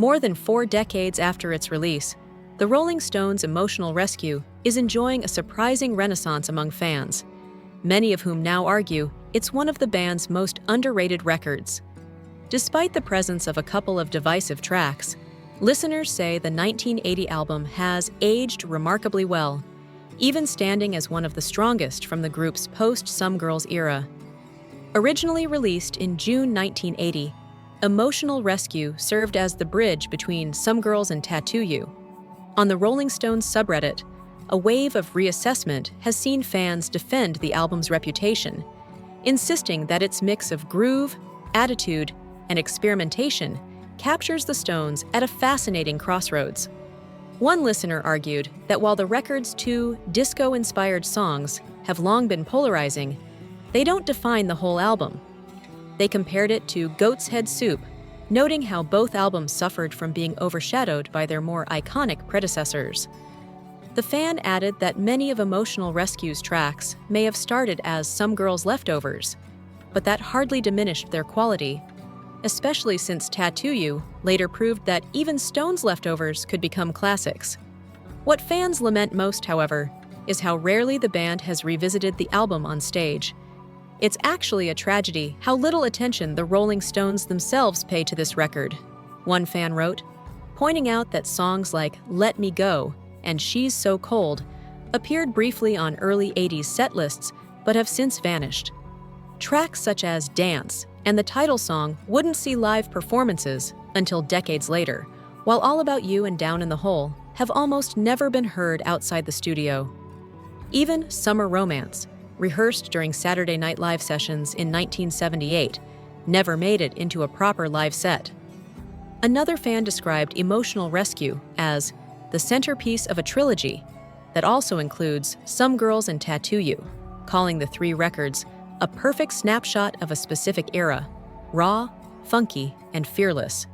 More than 4 decades after its release, the Rolling Stones' Emotional Rescue is enjoying a surprising renaissance among fans, many of whom now argue it's one of the band's most underrated records. Despite the presence of a couple of divisive tracks, listeners say the 1980 album has aged remarkably well, even standing as one of the strongest from the group's post-Some Girls era. Originally released in June 1980, Emotional Rescue served as the bridge between Some Girls and Tattoo You. On the Rolling Stones subreddit, a wave of reassessment has seen fans defend the album's reputation, insisting that its mix of groove, attitude, and experimentation captures the Stones at a fascinating crossroads. One listener argued that while the record's 2 disco-inspired songs have long been polarizing, they don't define the whole album. They compared it to Goat's Head Soup, noting how both albums suffered from being overshadowed by their more iconic predecessors. The fan added that many of Emotional Rescue's tracks may have started as Some Girls' leftovers, but that hardly diminished their quality, especially since Tattoo You later proved that even Stones' leftovers could become classics. What fans lament most, however, is how rarely the band has revisited the album on stage. It's actually a tragedy how little attention the Rolling Stones themselves pay to this record, one fan wrote, pointing out that songs like Let Me Go and She's So Cold appeared briefly on early 80s set lists but have since vanished. Tracks such as Dance and the title song wouldn't see live performances until decades later, while All About You and Down in the Hole have almost never been heard outside the studio. Even Summer Romance, rehearsed during Saturday Night Live sessions in 1978, never made it into a proper live set. Another fan described Emotional Rescue as the centerpiece of a trilogy that also includes Some Girls and Tattoo You, calling the 3 records a perfect snapshot of a specific era, raw, funky, and fearless.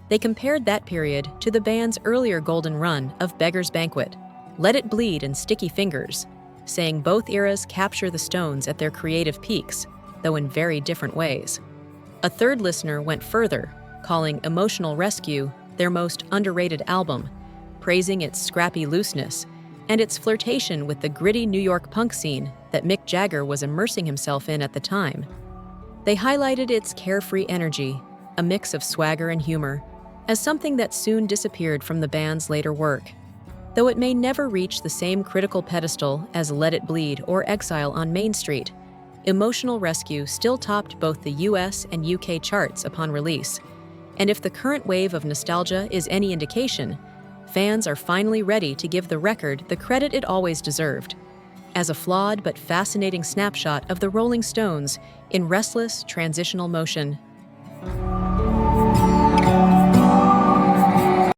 They compared that period to the band's earlier golden run of Beggar's Banquet, Let It Bleed, and Sticky Fingers, saying both eras capture the Stones at their creative peaks, though in very different ways. A third listener went further, calling Emotional Rescue their most underrated album, praising its scrappy looseness and its flirtation with the gritty New York punk scene that Mick Jagger was immersing himself in at the time. They highlighted its carefree energy, a mix of swagger and humor, as something that soon disappeared from the band's later work. Though it may never reach the same critical pedestal as Let It Bleed or Exile on Main Street, Emotional Rescue still topped both the US and UK charts upon release. And if the current wave of nostalgia is any indication, fans are finally ready to give the record the credit it always deserved, as a flawed but fascinating snapshot of the Rolling Stones in restless, transitional motion.